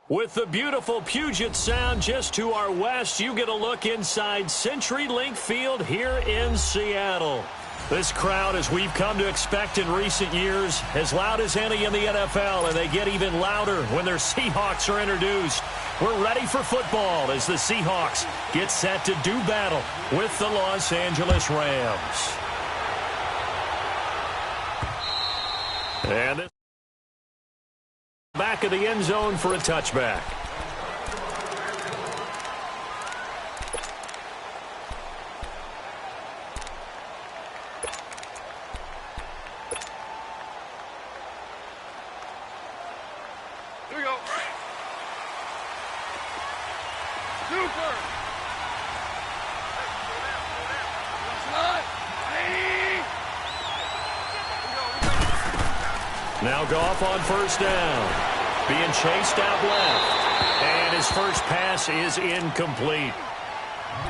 With the beautiful Puget Sound just to our west, you get a look inside CenturyLink Field here in Seattle. This crowd, as we've come to expect in recent years, as loud as any in the NFL, and they get even louder when their Seahawks are introduced. We're ready for football as the Seahawks get set to do battle with the Los Angeles Rams. And this back of the end zone for a touchback. Here we go. Super. Now Goff on first down. Being chased out left. And his first pass is incomplete.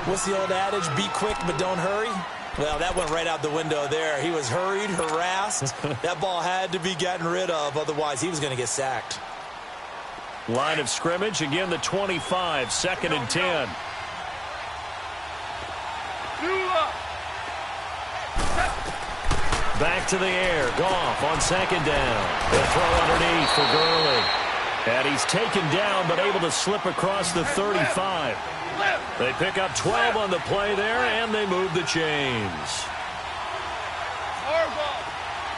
What's the old adage? Be quick, but don't hurry? Well, that went right out the window there. He was hurried, harassed. That ball had to be gotten rid of. Otherwise, he was going to get sacked. Line of scrimmage. Again, the 25. 2nd and 10. Back to the air. Goff on 2nd down. The throw underneath for Gurley. And he's taken down but able to slip across the 35. They pick up 12 on the play there, and they move the chains.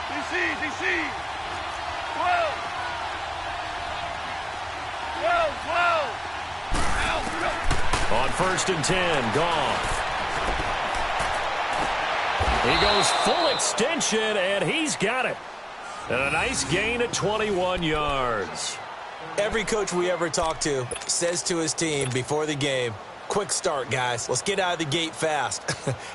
DC. 12. 12. On 1st and 10, Goff. He goes full extension, and he's got it. And a nice gain of 21 yards. Every coach we ever talk to says to his team before the game, quick start, guys. Let's get out of the gate fast.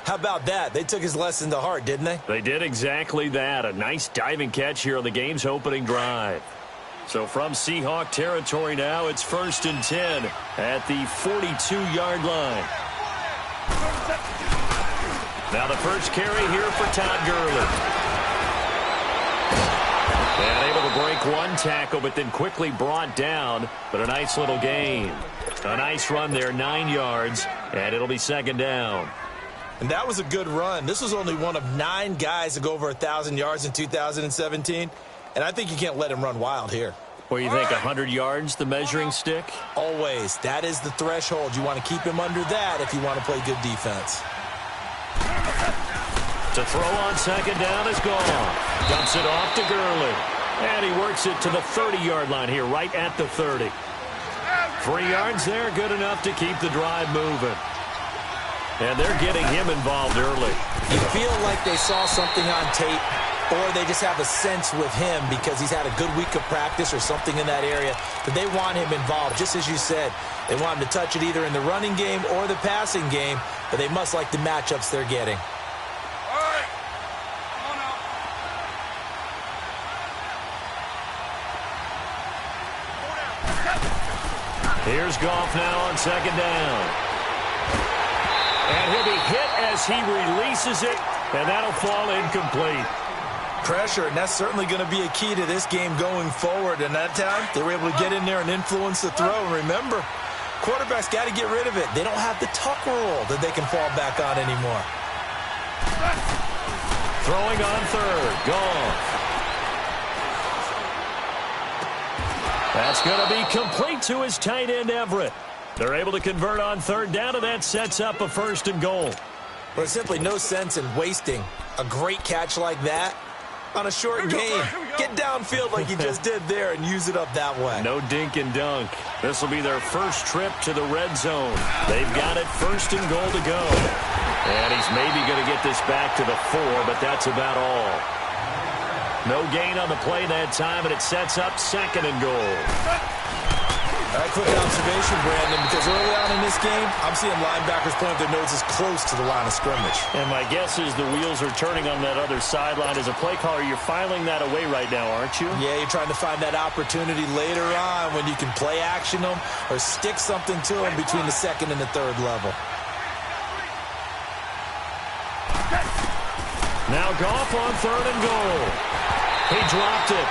How about that? They took his lesson to heart, didn't they? They did exactly that. A nice diving catch here on the game's opening drive. So from Seahawk territory now, it's 1st and 10 at the 42-yard line. Now the first carry here for Todd Gurley. And able to break one tackle, but then quickly brought down. But a nice little gain. A nice run there, 9 yards, and it'll be 2nd down. And that was a good run. This was only one of 9 guys to go over 1,000 yards in 2017. And I think you can't let him run wild here. What do you think, 100 yards, the measuring stick? Always. That is the threshold. You want to keep him under that if you want to play good defense. To throw on 2nd down is gone. Dumps it off to Gurley. And he works it to the 30-yard line here, right at the 30. 3 yards there, good enough to keep the drive moving. And they're getting him involved early. You feel like they saw something on tape, or they just have a sense with him because he's had a good week of practice or something in that area, that they want him involved. Just as you said, they want him to touch it either in the running game or the passing game, but they must like the matchups they're getting. Here's Goff now on 2nd down. And he'll be hit as he releases it, and that'll fall incomplete. Pressure, and that's certainly going to be a key to this game going forward. And that time, they were able to get in there and influence the throw. And remember, quarterbacks got to get rid of it. They don't have the tuck rule that they can fall back on anymore. Throwing on 3rd, Goff. That's going to be complete to his tight end, Everett. They're able to convert on 3rd down, and that sets up a 1st and goal. There's simply no sense in wasting a great catch like that on a short game. Get downfield like you just did there and use it up that way. No dink and dunk. This will be their first trip to the red zone. They've got it 1st and goal to go. And he's maybe going to get this back to the 4, but that's about all. No gain on the play that time, and it sets up 2nd and goal. All right, quick observation, Brandon, because early on in this game, I'm seeing linebackers point their noses close to the line of scrimmage. And my guess is the wheels are turning on that other sideline. As a play caller, you're filing that away right now, aren't you? Yeah, you're trying to find that opportunity later on when you can play action them or stick something to them between the 2nd and the 3rd level. Now Goff on 3rd and goal. He dropped it.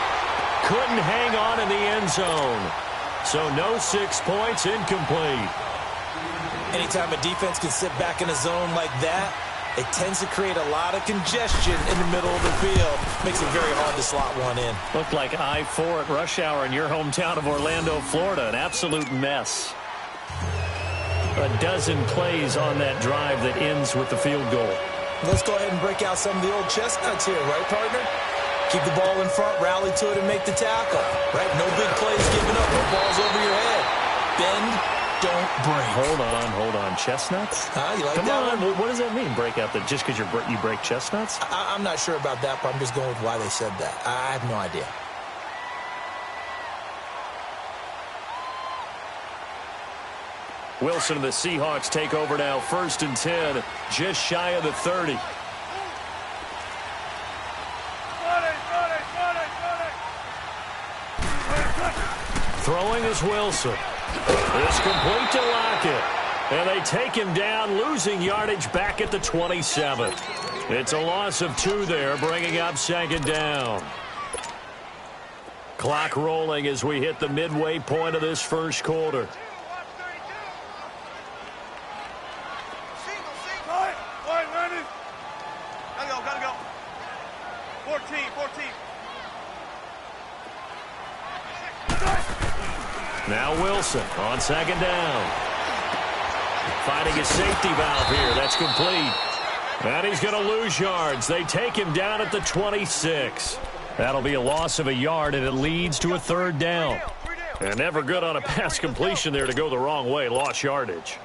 couldn't hang on in the end zone. So no 6 points, incomplete. Anytime a defense can sit back in a zone like that, it tends to create a lot of congestion in the middle of the field. Makes it very hard to slot one in. Looked like I-4 at rush hour in your hometown of Orlando, Florida. An absolute mess. A dozen plays on that drive that ends with the field goal. Let's go ahead and break out some of the old chestnuts here, right, partner? Keep the ball in front, rally to it, and make the tackle. Right? No big plays given up. No balls over your head. Bend, don't break. Hold on. Chestnuts? Huh? You like Come that on. one? What does that mean, break out? Just because you break chestnuts? I'm not sure about that, but I'm just going with why they said that. I have no idea. Wilson and the Seahawks take over now, 1st and 10, just shy of the 30. Throwing is Wilson. It's complete to Lockett. And they take him down, losing yardage back at the 27. It's a loss of 2 there, bringing up 2nd down. Clock rolling as we hit the midway point of this first quarter. Gotta go. 14. Now Wilson on 2nd down. Finding a safety valve here. That's complete. And he's going to lose yards. They take him down at the 26. That'll be a loss of a yard, and it leads to a 3rd down. And never good on a pass completion there to go the wrong way. Lost yardage.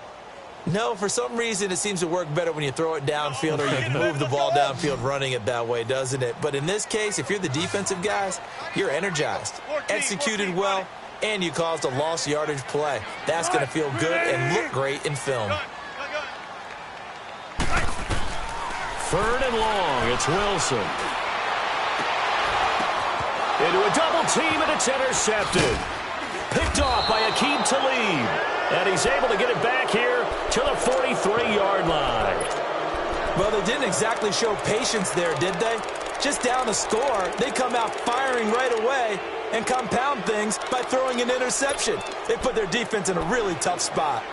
No, for some reason, it seems to work better when you throw it downfield or you can move the ball downfield running it that way, doesn't it? But in this case, if you're the defensive guys, you're energized, executed well, and you caused a lost yardage play. That's going to feel good and look great in film. 3rd and long. It's Wilson. Into a double team, and it's intercepted. Picked off by Aqib Talib. And he's able to get it back here to the 43-yard line. Well, they didn't exactly show patience there, did they? Just down a score, they come out firing right away and compound things by throwing an interception. They put their defense in a really tough spot.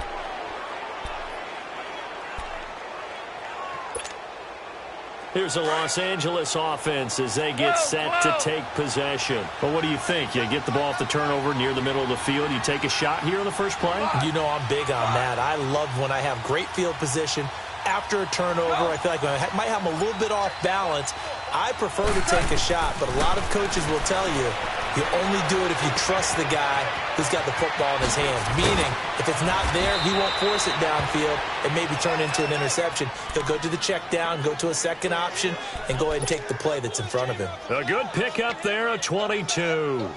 Here's a Los Angeles offense as they get set to take possession. But what do you think? You get the ball off the turnover near the middle of the field. You take a shot here on the first play? You know I'm big on that. I love when I have great field position. After a turnover, I feel like I might have them a little bit off balance. I prefer to take a shot, but a lot of coaches will tell you only do it if you trust the guy who's got the football in his hands. Meaning, if it's not there, he won't force it downfield and maybe turn into an interception. He'll go to the check down, go to a second option, and go ahead and take the play that's in front of him. A good pickup there, a 22.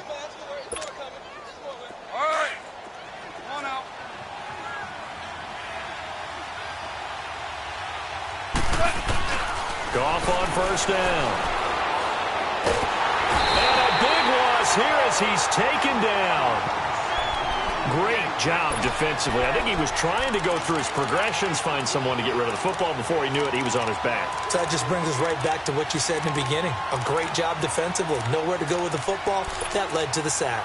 All right. Come on out. Goff on 1st down. And a big loss here as he's taken down. Great job defensively. I think he was trying to go through his progressions, find someone to get rid of the football. Before he knew it, he was on his back. So that just brings us right back to what you said in the beginning. A great job defensively. Nowhere to go with the football. That led to the sack.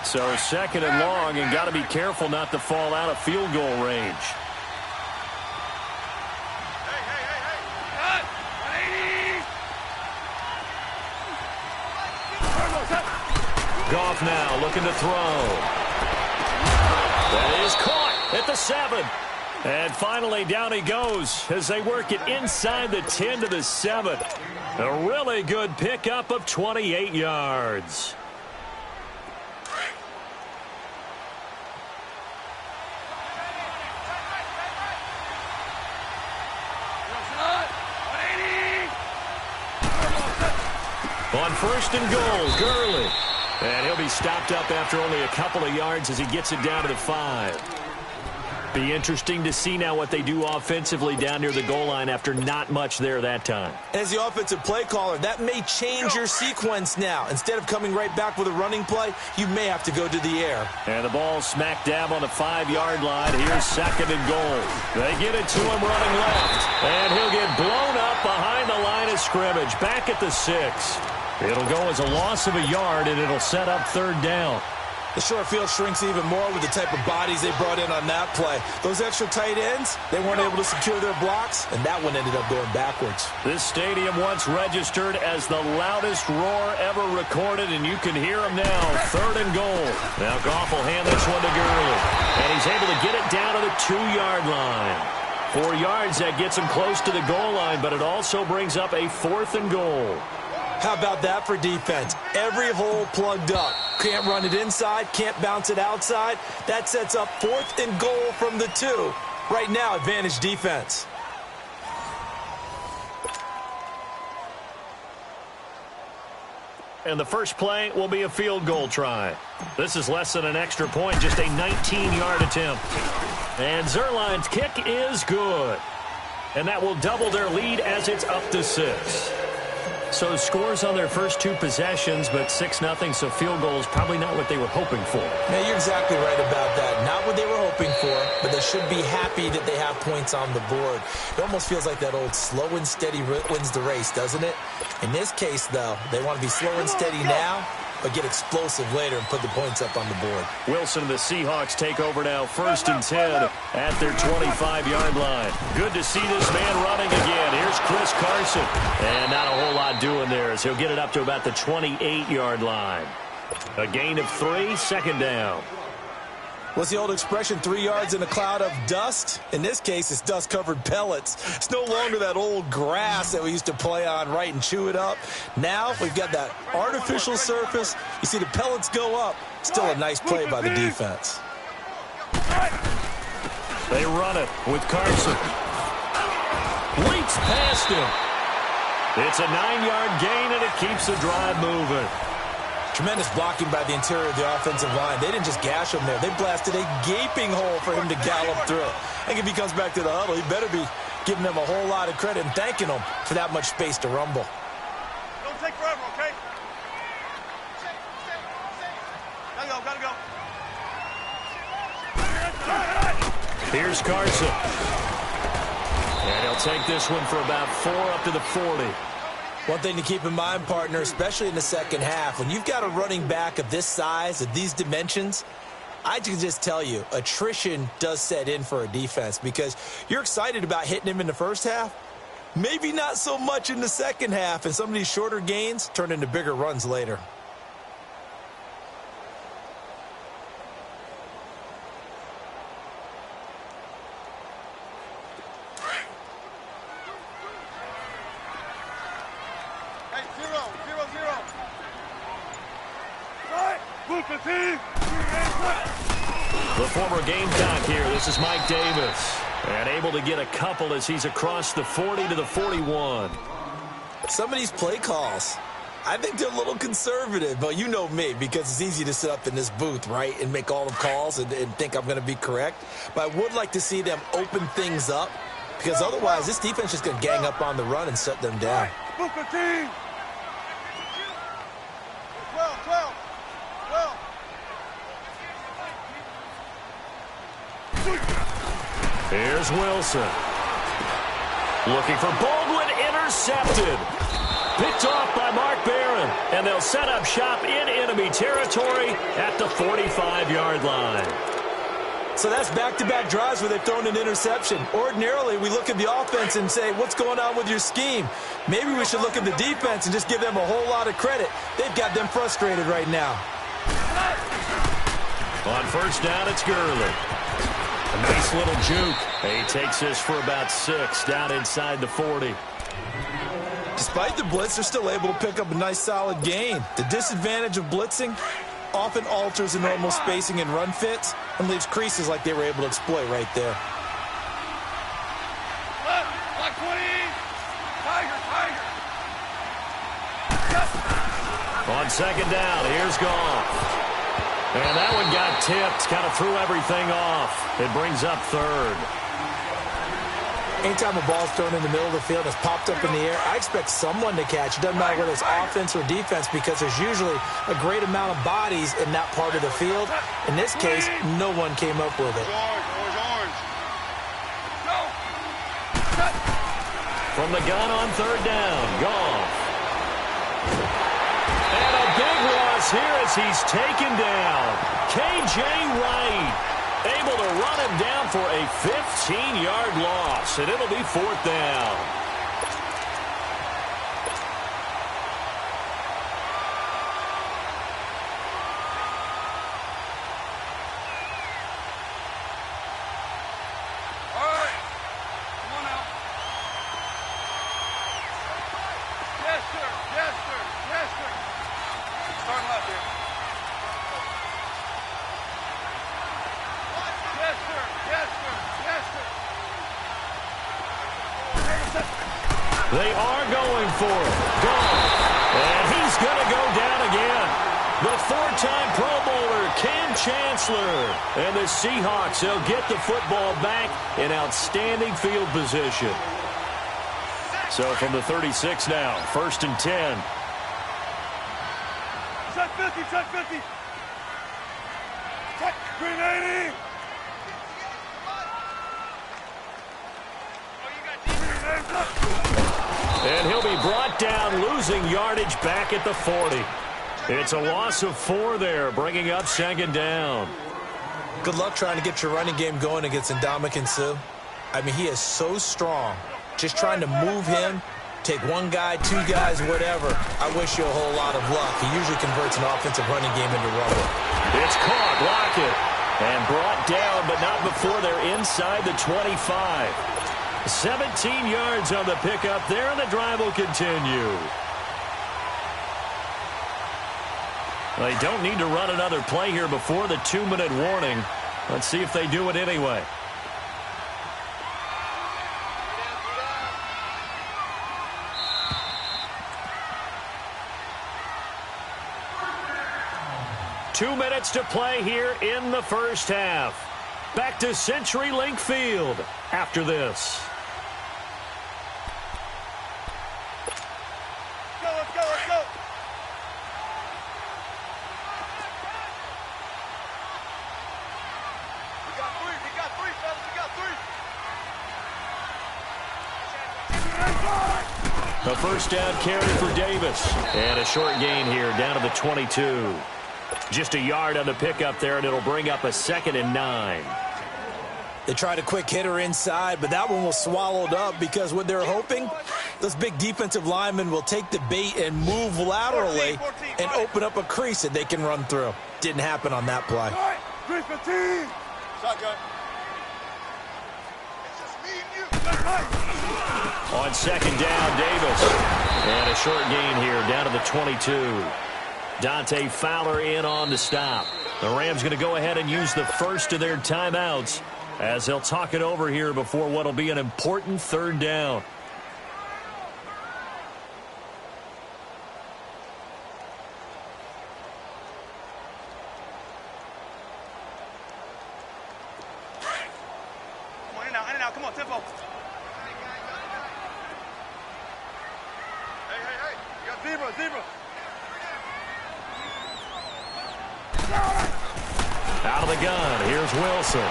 So 2nd and long, and got to be careful not to fall out of field goal range. Goff now looking to throw. That is caught at the 7. And finally down he goes as they work it inside the 10 to the 7. A really good pickup of 28 yards. On 1st and goal, Gurley. And he'll be stopped up after only a couple of yards as he gets it down to the 5. Be interesting to see now what they do offensively down near the goal line after not much there that time. As the offensive play caller, that may change your sequence now. Instead of coming right back with a running play, you may have to go to the air. And the ball smack dab on the 5-yard line. Here's 2nd and goal. They get it to him running left. And he'll get blown up behind the line of scrimmage. Back at the 6. It'll go as a loss of a yard, and it'll set up third down. The short field shrinks even more with the type of bodies they brought in on that play. Those extra tight ends, they weren't able to secure their blocks, and that one ended up going backwards. This stadium once registered as the loudest roar ever recorded, and you can hear him now. Third and goal. Now Goff will hand this one to Gurley, and he's able to get it down to the 2-yard line. 4 yards, that gets him close to the goal line, but it also brings up a 4th and goal. How about that for defense? Every hole plugged up. Can't run it inside, can't bounce it outside. That sets up 4th and goal from the 2. Right now, advantage defense. And the first play will be a field goal try. This is less than an extra point, just a 19-yard attempt. And Zerline's kick is good. And that will double their lead as it's up to 6. So scores on their first 2 possessions, but 6-0, so field goal is probably not what they were hoping for. Yeah, you're exactly right about that. Not what they were hoping for, but they should be happy that they have points on the board. It almost feels like that old slow and steady wins the race, doesn't it? In this case, though, they want to be slow and steady now, but get explosive later and put the points up on the board. Wilson and the Seahawks take over now, 1st and 10 at their 25-yard line. Good to see this man running again. Here's Chris Carson. And not a whole lot doing there as he'll get it up to about the 28-yard line. A gain of 3, 2nd down. What's the old expression, 3 yards in a cloud of dust? In this case, it's dust-covered pellets. It's no longer that old grass that we used to play on, right, and chew it up. Now we've got that artificial surface. You see the pellets go up. Still a nice play by the defense. They run it with Carson. Leaps past him. It's a 9-yard gain, and it keeps the drive moving. Tremendous blocking by the interior of the offensive line. They didn't just gash him there. They blasted a gaping hole for him to gallop through. I think if he comes back to the huddle, he better be giving them a whole lot of credit and thanking them for that much space to rumble. Don't take forever, okay? Gotta go. Here's Carson. And he'll take this one for about 4 up to the 40. One thing to keep in mind, partner, especially in the second half, when you've got a running back of this size, of these dimensions, I can just tell you, attrition does set in for a defense because you're excited about hitting him in the first half. Maybe not so much in the second half, and some of these shorter gains turn into bigger runs later. The former Gamecock here. This is Mike Davis. And able to get a couple as he's across the 40 to the 41. Some of these play calls, I think they're a little conservative, but you know me, because it's easy to sit up in this booth, right, and make all the calls and think I'm going to be correct. But I would like to see them open things up, because otherwise this defense is going to gang up on the run and shut them down. 12. Here's Wilson. Looking for Baldwin, intercepted. Picked off by Mark Barron. And they'll set up shop in enemy territory at the 45-yard line. So that's back-to-back drives where they've thrown an interception. Ordinarily, we look at the offense and say, what's going on with your scheme? Maybe we should look at the defense and just give them a whole lot of credit. They've got them frustrated right now. On first down, it's Gurley. A nice little juke. He takes this for about 6 down inside the 40. Despite the blitz, they're still able to pick up a nice solid gain. The disadvantage of blitzing often alters the normal spacing and run fits and leaves creases like they were able to exploit right there. Black 20. Tiger. On second down, here's Goff. And that one got tipped, kind of threw everything off. It brings up third. Anytime a ball's thrown in the middle of the field, it's popped up in the air, I expect someone to catch. It doesn't matter whether it's offense or defense because there's usually a great amount of bodies in that part of the field. In this case, no one came up with it. Orange. Go. From the gun on third down, Goff. loss here as he's taken down. K.J. Wright able to run him down for a 15-yard loss, and it'll be 4th down. They are going for it. Gone. And he's going to go down again. The 4-time Pro Bowler, Cam Chancellor. And the Seahawks, they'll get the football back in outstanding field position. So from the 36 now, 1st and 10. Check 50, check 50. Check 380. And he'll be brought down, losing yardage back at the 40. It's a loss of 4 there, bringing up 2nd down. Good luck trying to get your running game going against Ndamukong Suh. I mean, he is so strong. Just trying to move him, take one guy, 2 guys, whatever. I wish you a whole lot of luck. He usually converts an offensive running game into rubber. It's caught, Lockett, and brought down, but not before they're inside the 25. 17 yards on the pickup there, and the drive will continue. They don't need to run another play here before the 2-minute warning. Let's see if they do it anyway. Two minutes to play here in the first half. Back to CenturyLink Field after this. Let's go, let's go. We got 3, fellas, we got 3. A first down carry for Davis. And a short gain here down to the 22. Just a yard on the pickup there, and it'll bring up a 2nd and 9. They tried a quick hitter inside, but that one was swallowed up because what they're hoping, those big defensive linemen will take the bait and move laterally and open up a crease that they can run through. Didn't happen on that play. 315. Shotgun. It's just me and you. On 2nd down, Davis. And a short gain here down to the 22. Dante Fowler in on the stop. The Rams going to go ahead and use the first of their timeouts as they'll talk it over here before what will be an important 3rd down. Come on, in and out, come on, tempo. Hey, you got zebra. Out of the gun, here's Wilson.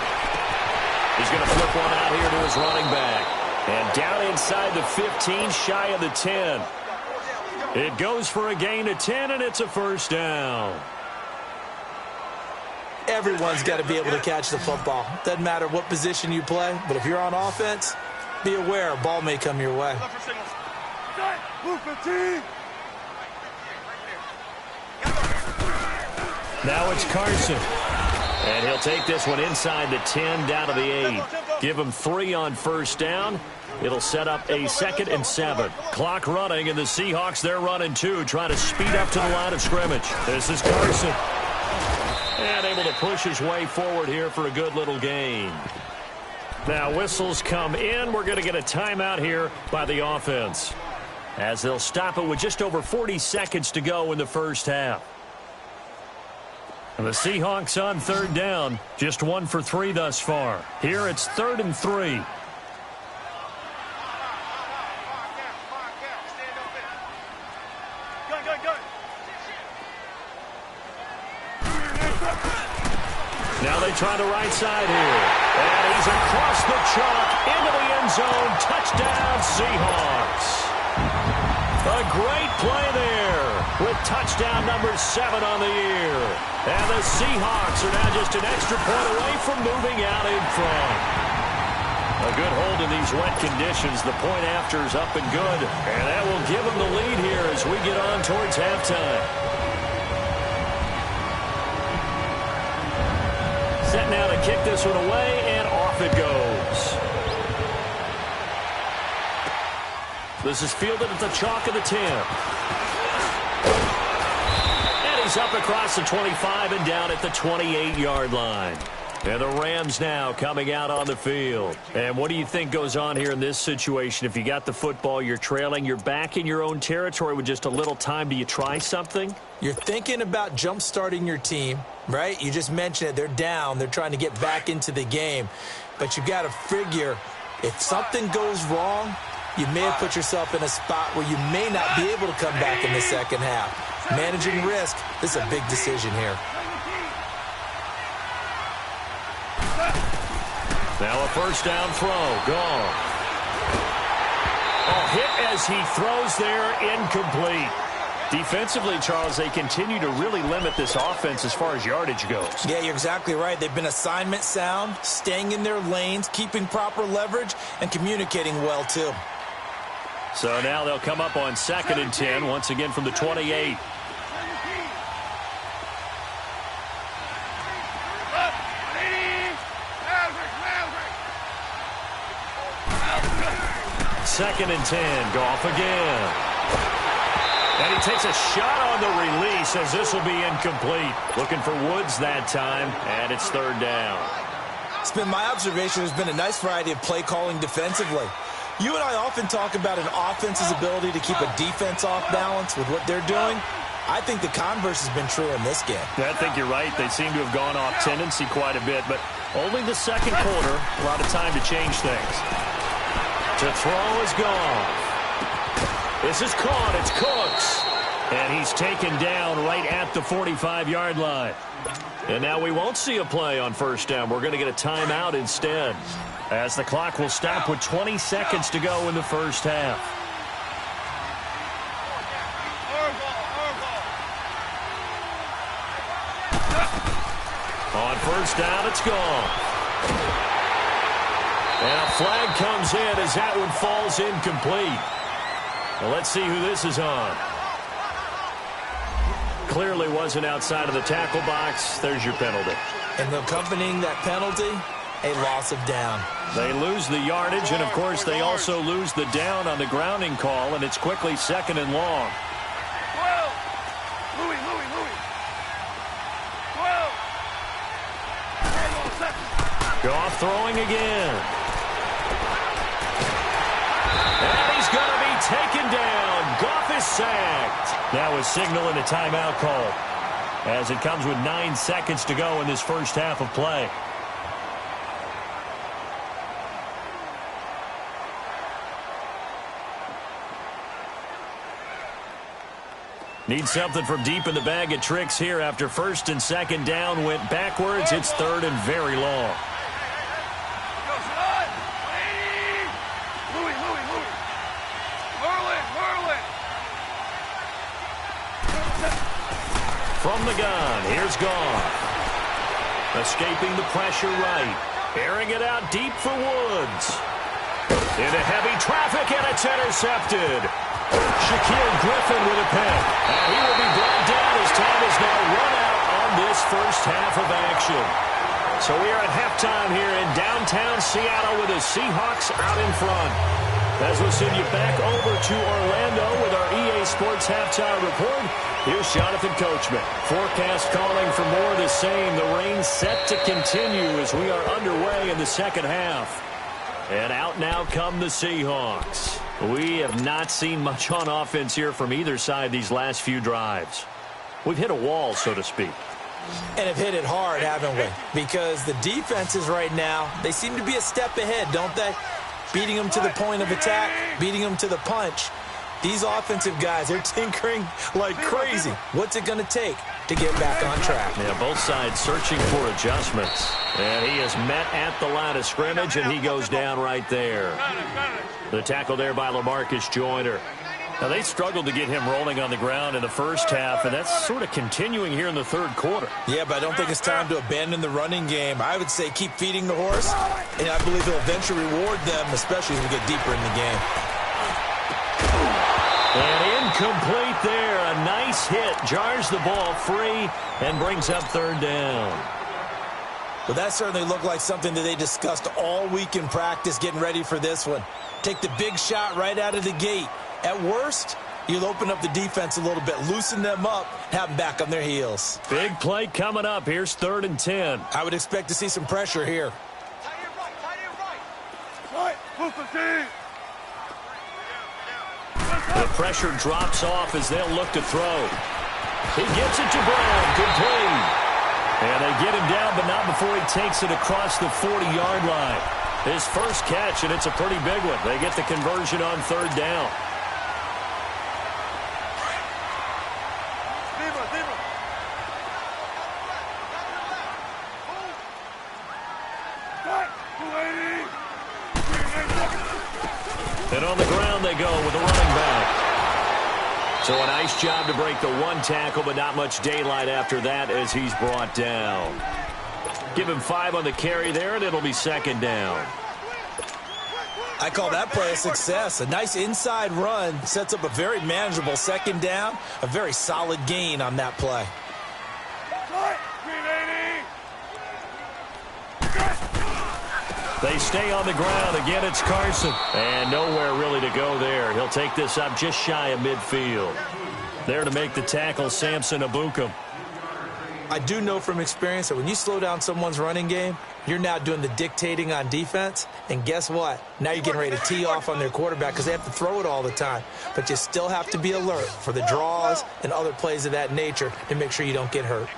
He's going to flip one out here to his running back. And down inside the 15, shy of the 10. It goes for a gain of 10, and it's a first down. Everyone's got to be able to catch the football. Doesn't matter what position you play, but if you're on offense, be aware a ball may come your way. Now it's Carson. And he'll take this one inside the 10, down to the 8. Give him 3 on first down. It'll set up a 2nd and 7. Clock running, and the Seahawks, they're running 2, trying to speed up to the line of scrimmage. This is Carson. And able to push his way forward here for a good little gain. Now whistles come in. We're going to get a timeout here by the offense, as they'll stop it with just over 40 seconds to go in the first half. And the Seahawks on 3rd down, just 1 for 3 thus far. Here it's 3rd and 3. Now they try the right side here. And he's across the chalk into the end zone. Touchdown, Seahawks. A great play there. with touchdown number 7 on the year. And the Seahawks are now just an extra point away from moving out in front. A good hold in these wet conditions. The point after is up and good. And that will give them the lead here as we get on towards halftime. Set now to kick this one away, and off it goes. This is fielded at the chalk of the 10. And he's up across the 25 and down at the 28-yard line. And the Rams now coming out on the field. And what do you think goes on here in this situation? If you got the football, you're trailing, you're back in your own territory with just a little time. Do you try something? You're thinking about jump-starting your team, right? You just mentioned it. They're down. They're trying to get back into the game. But you've got to figure if something goes wrong, you may have put yourself in a spot where you may not be able to come back in the second half. Managing risk, this is a big decision here. Now a first down throw. Gone. A hit as he throws there, incomplete. Defensively, Charles, they continue to really limit this offense as far as yardage goes. Yeah, you're exactly right. They've been assignment sound, staying in their lanes, keeping proper leverage, and communicating well, too. So now they'll come up on 2nd and 10, once again from the 28. Second and 10, Goff again. And he takes a shot on the release as this will be incomplete. Looking for Woods that time, and it's 3rd down. It's been my observation there's been a nice variety of play calling defensively. You and I often talk about an offense's ability to keep a defense off balance with what they're doing. I think the converse has been true in this game. I think you're right. They seem to have gone off tendency quite a bit, but only the second quarter, a lot of time to change things. To throw is gone. This is caught. It's Cooks. And he's taken down right at the 45-yard line. And now we won't see a play on first down. We're going to get a timeout instead, as the clock will stop with 20 seconds to go in the first half. On first down, it's gone. And a flag comes in as that one falls incomplete. Well, let's see who this is on. Clearly wasn't outside of the tackle box. There's your penalty. And accompanying that penalty, a loss of down. They lose the yardage, and, of course, they also lose the down on the grounding call, and it's quickly 2nd and long. 12. Louis. 12. Goff throwing again. And he's going to be taken down. Goff is sacked. Now is signaling a timeout call, as it comes with 9 seconds to go in this first half of play. Need something from deep in the bag of tricks here after 1st and 2nd down went backwards. It's 3rd and very long. From the gun, here's Goff. Escaping the pressure right. Airing it out deep for Woods. Into heavy traffic, and it's intercepted. Shaquille Griffin with a pick. And he will be brought down as time is now run out on this first half of action. So we are at halftime here in downtown Seattle with the Seahawks out in front. As we'll send you back over to Orlando with our EA Sports Halftime Report, here's Jonathan Coachman. Forecast calling for more of the same. The rain set to continue as we are underway in the second half. And out now come the Seahawks. We have not seen much on offense here from either side these last few drives. We've hit a wall, so to speak. And have hit it hard, haven't we? Because the defenses right now, they seem to be a step ahead, don't they? Beating them to the point of attack, beating them to the punch. These offensive guys, they're tinkering like crazy. What's it going to take to get back on track? Yeah, both sides searching for adjustments. And he is met at the line of scrimmage, and he goes down right there. The tackle there by LaMarcus Joyner. Now, they struggled to get him rolling on the ground in the first half, and that's sort of continuing here in the third quarter. Yeah, but I don't think it's time to abandon the running game. I would say keep feeding the horse, and I believe he'll eventually reward them, especially as we get deeper in the game. And incomplete there. A nice hit. Jars the ball free and brings up third down. Well, that certainly looked like something that they discussed all week in practice getting ready for this one. Take the big shot right out of the gate. At worst, you'll open up the defense a little bit, loosen them up, have them back on their heels. Big play coming up. Here's 3rd and 10. I would expect to see some pressure here. The pressure drops off as they'll look to throw. He gets it to Brown. Complete. And they get him down, but not before he takes it across the 40-yard line. His first catch, and it's a pretty big one. They get the conversion on 3rd down. And on the ground they go with a running back. So a nice job to break the one tackle, but not much daylight after that as he's brought down. Give him 5 on the carry there, and it'll be 2nd down. I call that play a success. A nice inside run sets up a very manageable 2nd down. A very solid gain on that play. They stay on the ground. Again, it's Carson. And nowhere really to go there. He'll take this up just shy of midfield. There to make the tackle, Samson Abukum. I do know from experience that when you slow down someone's running game, you're now doing the dictating on defense. And guess what? Now you're getting ready to tee off on their quarterback because they have to throw it all the time. But you still have to be alert for the draws and other plays of that nature to make sure you don't get hurt.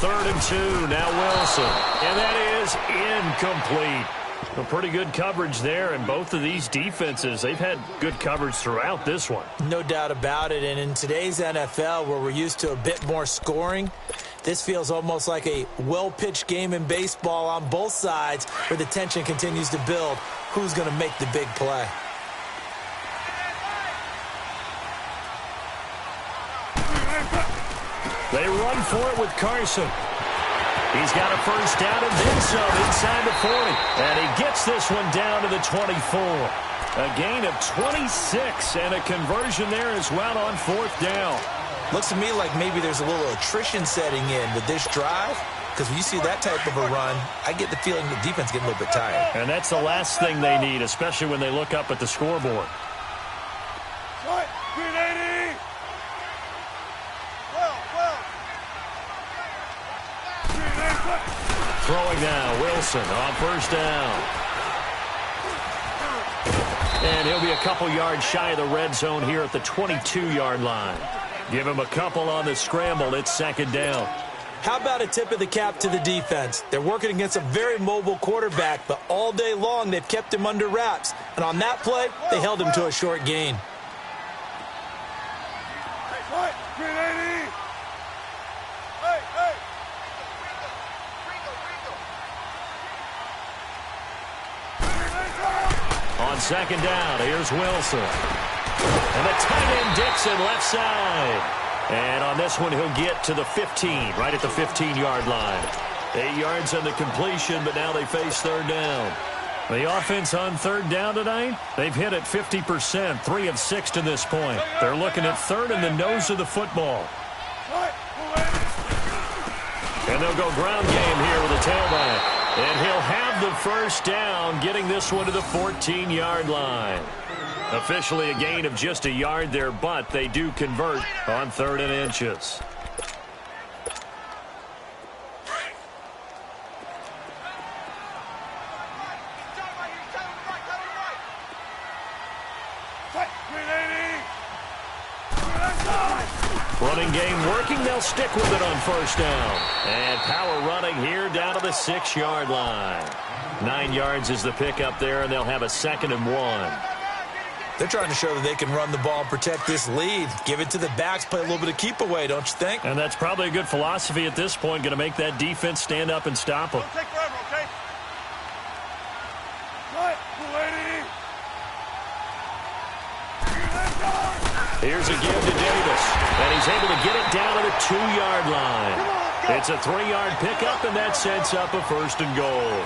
Third and 2, now Wilson. And that is incomplete. A pretty good coverage there, and both of these defenses, they've had good coverage throughout this one. No doubt about it, and in today's NFL, where we're used to a bit more scoring, this feels almost like a well-pitched game in baseball on both sides where the tension continues to build. Who's going to make the big play? They run for it with Carson. He's got a first down and then some inside the 40. And he gets this one down to the 24. A gain of 26 and a conversion there as well on 4th down. Looks to me like maybe there's a little attrition setting in with this drive. Because when you see that type of a run, I get the feeling the defense getting a little bit tired. And that's the last thing they need, especially when they look up at the scoreboard. Throwing now, Wilson on first down. And he'll be a couple yards shy of the red zone here at the 22-yard line. Give him a couple on the scramble. It's 2nd down. How about a tip of the cap to the defense? They're working against a very mobile quarterback, but all day long they've kept him under wraps. And on that play, they held him to a short gain. On 2nd down, here's Wilson. And the tight end Dixon left side. And on this one, he'll get to the 15, right at the 15-yard line. 8 yards on the completion, but now they face 3rd down. The offense on 3rd down tonight, they've hit it 50%, 3 of 6 to this point. They're looking at 3rd in the nose of the football. And they'll go ground game here with a tailback. And he'll have the first down, getting this one to the 14-yard line. Officially a gain of just a yard there, but they do convert on 3rd and inches. Running game working. They'll stick with it on first down. And power running here down to the 6-yard line. 9 yards is the pickup there, and they'll have a 2nd and 1. They're trying to show that they can run the ball and protect this lead. Give it to the backs, play a little bit of keep away, don't you think? And that's probably a good philosophy at this point, going to make that defense stand up and stop them. Don't take forever, okay? Cut, lady. Here's a give to Davis, and he's able to get it down to the 2-yard line. It's a 3-yard pickup, and that sets up a 1st and goal.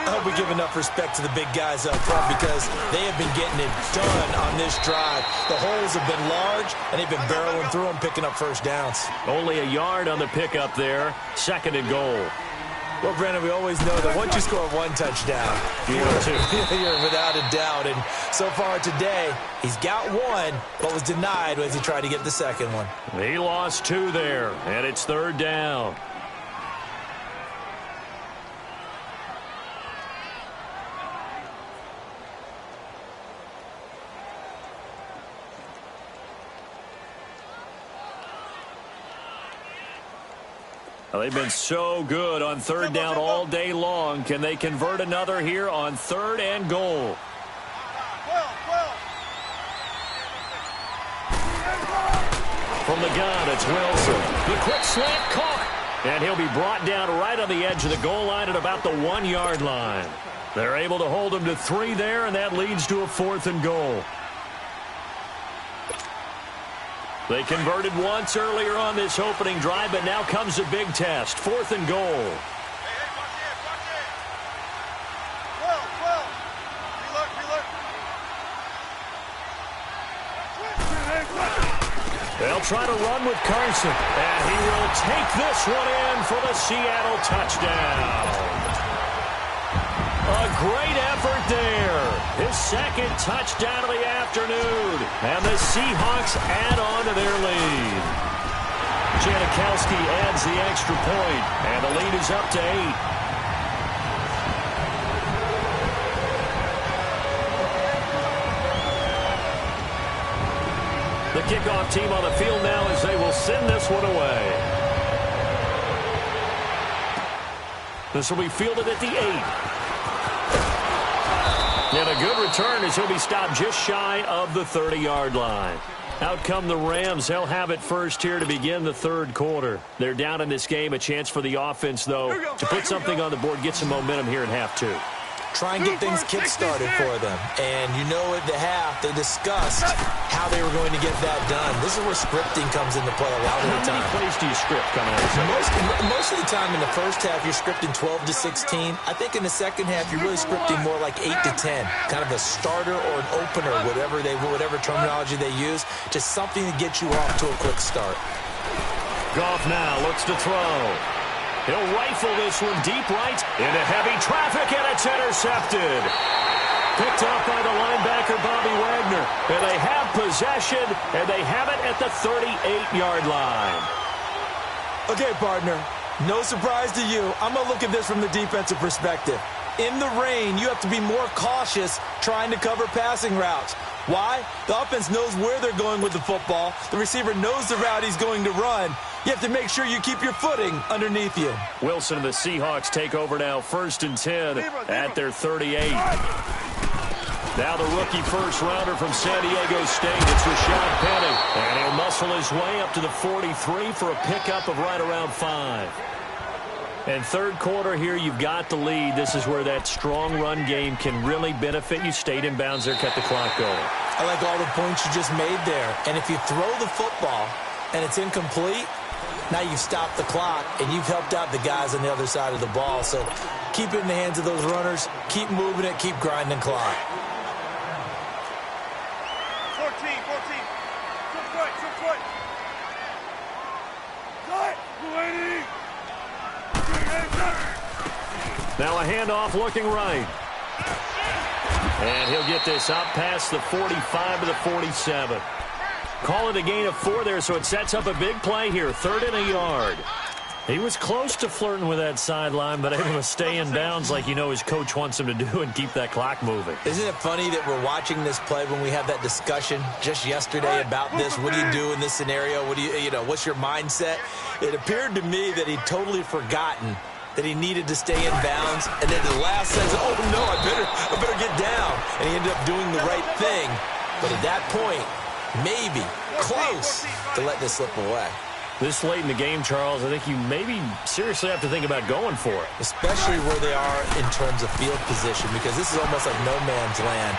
I hope we give enough respect to the big guys up front because they have been getting it done on this drive. The holes have been large, and they've been barreling through them, picking up first downs. Only a yard on the pickup there. 2nd and goal. Well, Brandon, we always know that once you score 1 touchdown, you're without a doubt. And so far today, he's got 1, but was denied as he tried to get the 2nd one. He lost 2 there, and it's 3rd down. Well, they've been so good on 3rd down all day long. Can they convert another here on 3rd and goal? From the gun, it's Wilson. The quick slant caught. And he'll be brought down right on the edge of the goal line at about the 1-yard line. They're able to hold him to 3 there, and that leads to a 4th and goal. They converted once earlier on this opening drive, but now comes a big test. 4th and goal. They'll try to run with Carson, and he will take this one in for the Seattle touchdown. A great effort there. His 2nd touchdown of the afternoon. And the Seahawks add on to their lead. Janikowski adds the extra point, and the lead is up to 8. The kickoff team on the field now as they will send this one away. This will be fielded at the 8. And a good return as he'll be stopped just shy of the 30-yard line. Out come the Rams. They'll have it first here to begin the 3rd quarter. They're down in this game. A chance for the offense, though, to put something on the board, get some momentum here in half 2. Try and get things kick-started for them. And you know at the half, they discussed how they were going to get that done. This is where scripting comes into play a lot of the time. How many plays do you script coming out? Most of the time in the first half, you're scripting 12 to 16. I think in the second half, you're really scripting more like 8 to 10. Kind of a starter or an opener, whatever terminology they use. Just something to get you off to a quick start. Goff now looks to throw. He'll rifle this one deep right into heavy traffic, and it's intercepted. Picked off by the linebacker, Bobby Wagner. And they have possession, and they have it at the 38-yard line. Okay, partner, no surprise to you. I'm going to look at this from the defensive perspective. In the rain, you have to be more cautious trying to cover passing routes. Why? The offense knows where they're going with the football. The receiver knows the route he's going to run. You have to make sure you keep your footing underneath you. Wilson and the Seahawks take over now, 1st and 10 at their 38. Now the rookie first-rounder from San Diego State, it's Rashad Penny. And he'll muscle his way up to the 43 for a pickup of right around 5. And 3rd quarter here, you've got the lead. This is where that strong run game can really benefit you. Stayed in bounds there, kept the clock going. I like all the points you just made there. And if you throw the football and it's incomplete, now you've stopped the clock and you've helped out the guys on the other side of the ball. So keep it in the hands of those runners. Keep moving it. Keep grinding clock. 14. Foot. Cut, lady. Now a handoff looking right. And he'll get this up past the 45 to the 47. Call it a gain of 4 there, so it sets up a big play here. 3rd and a yard. He was close to flirting with that sideline, but able to stay in bounds like you know his coach wants him to do and keep that clock moving. Isn't it funny that we're watching this play when we had that discussion just yesterday about this? What do you do in this scenario? What do you what's your mindset? It appeared to me that he'd totally forgotten that he needed to stay in bounds, and then the last says, oh no, I better get down. And he ended up doing the right thing. But at that point, maybe close to let this slip away. This late in the game, Charles, I think you maybe seriously have to think about going for it. Especially where they are in terms of field position, because this is almost like no man's land.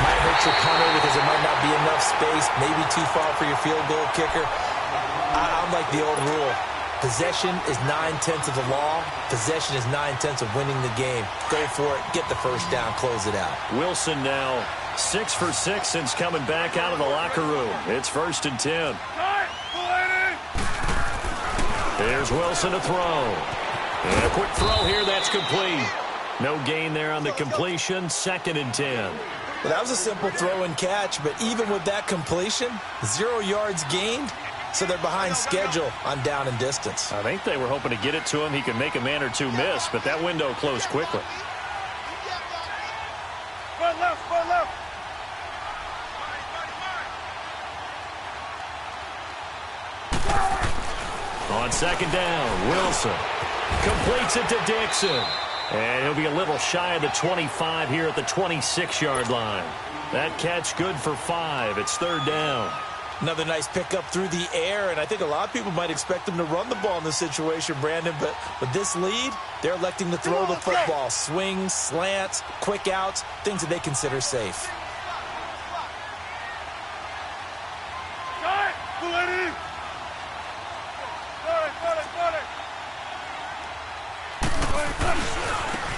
Might hurt your punter because there might not be enough space, maybe too far for your field goal kicker. I'm like the old rule. Possession is 9/10 of the law. Possession is 9/10 of winning the game. Go for it. Get the first down. Close it out. Wilson now 6 for 6 since coming back out of the locker room. It's 1st and 10. There's Wilson to throw. And a quick throw here. That's complete. No gain there on the completion. 2nd and 10. Well, that was a simple throw and catch, but even with that completion, 0 yards gained. So they're behind schedule on down and distance. I think they were hoping to get it to him. He could make a man or two miss, but that window closed quickly. Run left, run left. On 2nd down, Wilson completes it to Dixon. And he'll be a little shy of the 25 here at the 26-yard line. That catch good for 5. It's 3rd down. Another nice pickup through the air, and I think a lot of people might expect them to run the ball in this situation, Brandon, but with this lead, they're electing to throw the football. Swings, slants, quick outs, things that they consider safe.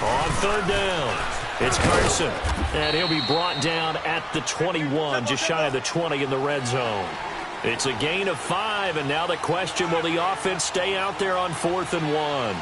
On 3rd down, it's Carson, and he'll be brought down at the 21, just shy of the 20 in the red zone. It's a gain of 5, and now the question, will the offense stay out there on 4th and 1?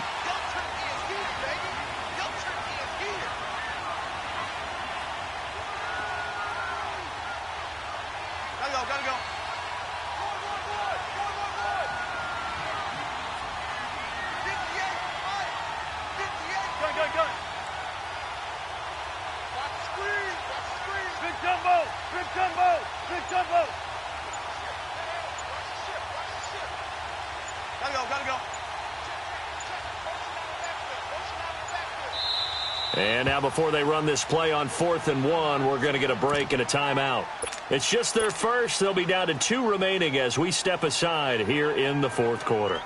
And now before they run this play on 4th and 1, we're going to get a break and a timeout. It's just their first. They'll be down to 2 remaining as we step aside here in the 4th quarter.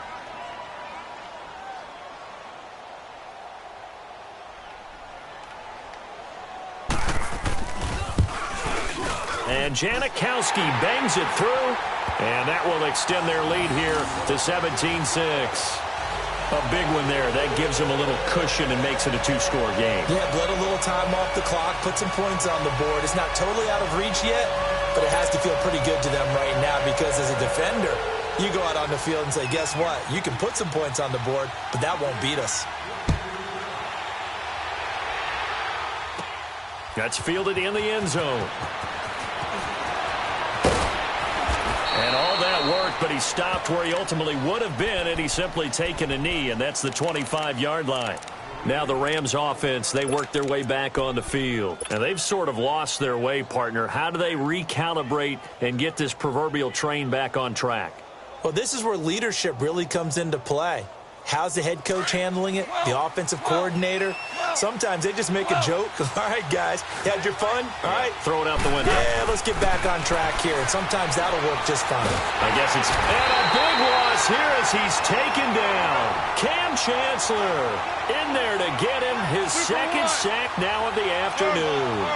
And Janikowski bangs it through, and that will extend their lead here to 17-6. A big one there. That gives them a little cushion and makes it a 2-score game. Yeah, bled a little time off the clock, put some points on the board. It's not totally out of reach yet, but it has to feel pretty good to them right now because as a defender, you go out on the field and say, guess what? You can put some points on the board, but that won't beat us. That's fielded in the end zone. And all that worked, but he stopped where he ultimately would have been, and he's simply taken a knee, and that's the 25-yard line. Now the Rams offense, they work their way back on the field. And they've sort of lost their way, partner. How do they recalibrate and get this proverbial train back on track? Well, this is where leadership really comes into play. How's the head coach handling it? The offensive coordinator? Sometimes they just make a joke. All right, guys, you had your fun? All right. Throw it out the window. Yeah, let's get back on track here. And sometimes that'll work just fine. I guess it's... And a big loss here as he's taken down. Cam Chancellor in there to get him his 2nd sack now of the afternoon.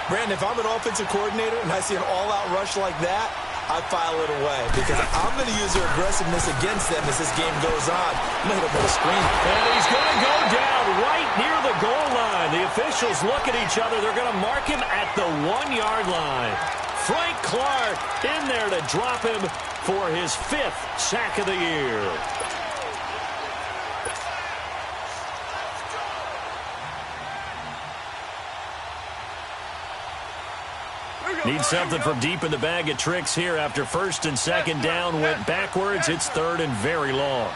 Brandon, if I'm an offensive coordinator and I see an all-out rush like that, I file it away because I'm going to use their aggressiveness against them as this game goes on. I'm going to hit him with a screen. And he's going to go down right near the goal line. The officials look at each other. They're going to mark him at the 1-yard line. Frank Clark in there to drop him for his 5th sack of the year. Need something from deep in the bag of tricks here after 1st and 2nd down went backwards. It's 3rd and very long.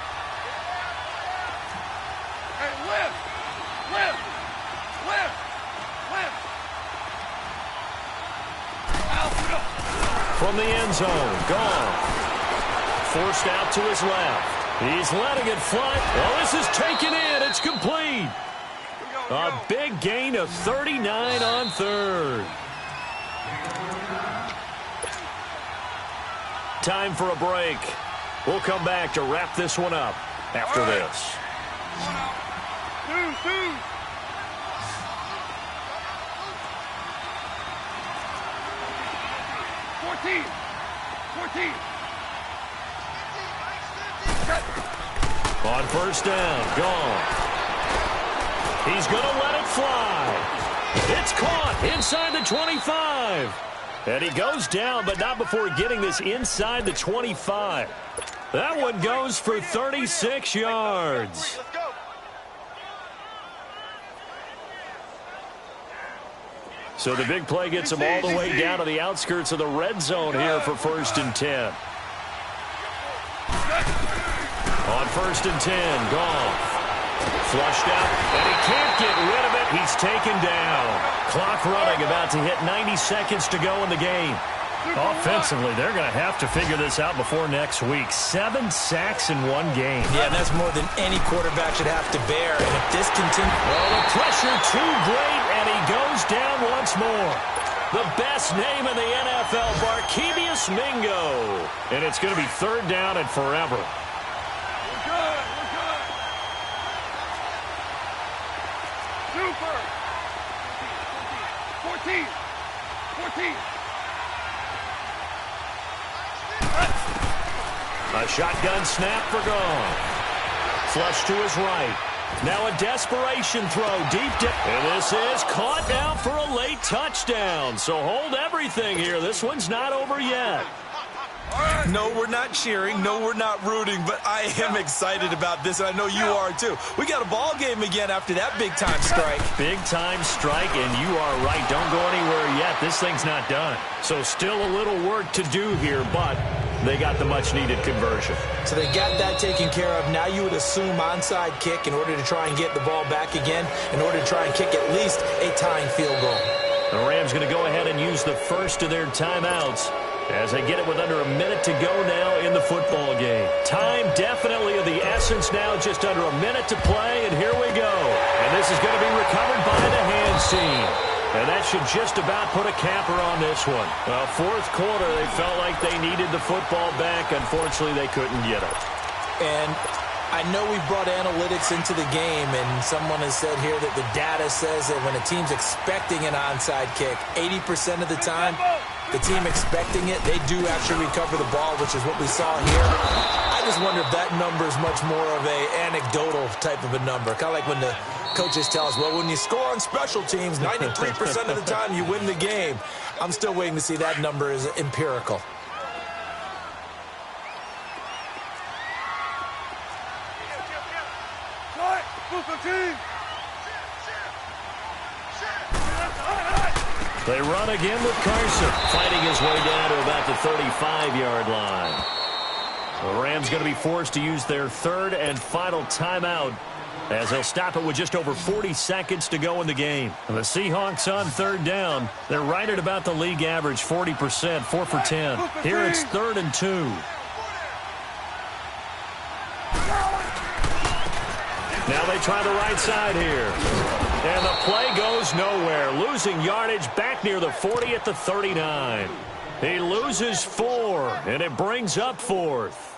Hey, lift! Lift! Lift! Lift! From the end zone, gone. Forced out to his left. He's letting it fly. Oh, this is taken in. It's complete. A big gain of 39 on 3rd. Time for a break. We'll come back to wrap this one up after this. 14. On first down, gone. He's going to let it fly. It's caught inside the 25. And he goes down, but not before getting this inside the 25. That one goes for 36 yards. So the big play gets him all the way down to the outskirts of the red zone here for 1st and 10. On 1st and 10, Goff. Flushed out, and he can't get rid of it. He's taken down. Clock running, about to hit 90 seconds to go in the game. Offensively, they're going to have to figure this out before next week. 7 sacks in one game. Yeah, that's more than any quarterback should have to bear. And if this continues... Well, the pressure too great, and he goes down once more. The best name in the NFL, Barkevious Mingo. And it's going to be 3rd down and forever. We're good. 14. A shotgun snap for Goff. Flush to his right. Now a desperation throw deep down. And this is caught now for a late touchdown. So hold everything here. This one's not over yet. No, we're not cheering. No, we're not rooting. But I am excited about this, and I know you are too. We got a ball game again after that big-time strike. Big-time strike, and you are right. Don't go anywhere yet. This thing's not done. So still a little work to do here, but they got the much-needed conversion. So they got that taken care of. Now you would assume onside kick in order to try and get the ball back again, in order to try and kick at least a tying field goal. The Rams going to go ahead and use the first of their timeouts as they get it with under a minute to go now in the football game. Time definitely of the essence now, just under a minute to play, and here we go. And this is going to be recovered by the hands team. And that should just about put a capper on this one. Well, 4th quarter, they felt like they needed the football back. Unfortunately, they couldn't get it. And I know we've brought analytics into the game, and someone has said here that the data says that when a team's expecting an onside kick, 80% of the time, the team expecting it, they do actually recover the ball, which is what we saw here. I just wonder if that number is much more of a anecdotal type of a number. Kind of like when the coaches tell us, well, when you score on special teams, 93% of the time you win the game. I'm still waiting to see that number is empirical. They run again with Carson, fighting his way down to about the 35-yard line. The Rams going to be forced to use their 3rd and final timeout as they'll stop it with just over 40 seconds to go in the game. And the Seahawks on 3rd down. They're right at about the league average, 40%, 4 for 10. Here it's 3rd and 2. Now they try the right side here. And the play goes nowhere. Losing yardage back near the 40 at the 39. He loses 4, and it brings up 4th.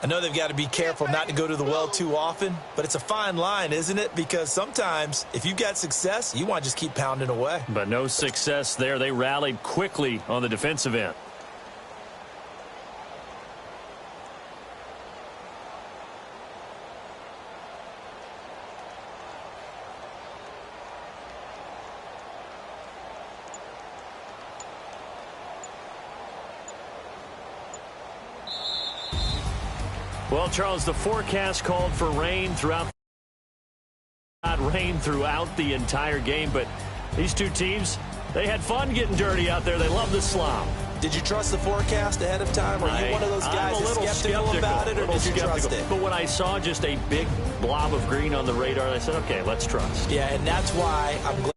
I know they've got to be careful not to go to the well too often, but it's a fine line, isn't it? Because sometimes if you've got success, you want to just keep pounding away. But no success there. They rallied quickly on the defensive end. Well, Charles, the forecast called for rain throughout the entire game, but these two teams, they had fun getting dirty out there. They love the slop. Did you trust the forecast ahead of time? Are you one of those guys that's skeptical about it, or did you trust it? But when I saw just a big blob of green on the radar, I said, okay, let's trust. Yeah, and that's why I'm glad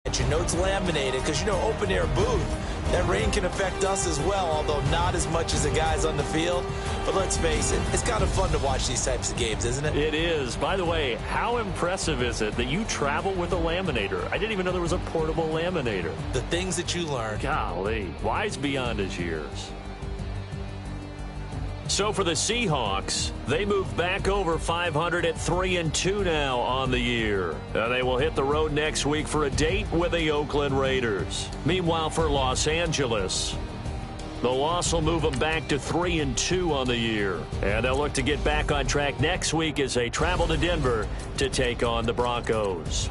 that you know it's laminated, because, you know, open-air booth, that rain can affect us as well, although not as much as the guys on the field. But let's face it, it's kind of fun to watch these types of games, isn't it? It is. By the way, how impressive is it that you travel with a laminator? I didn't even know there was a portable laminator. The things that you learn. Golly, wise beyond his years. So for the Seahawks, they move back over 500 at 3-2 now on the year. And they will hit the road next week for a date with the Oakland Raiders. Meanwhile, for Los Angeles, the loss will move them back to 3-2 on the year. And they'll look to get back on track next week as they travel to Denver to take on the Broncos.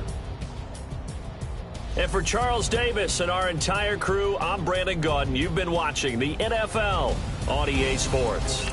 And for Charles Davis and our entire crew, I'm Brandon Gaudin. You've been watching the NFL on EA Sports.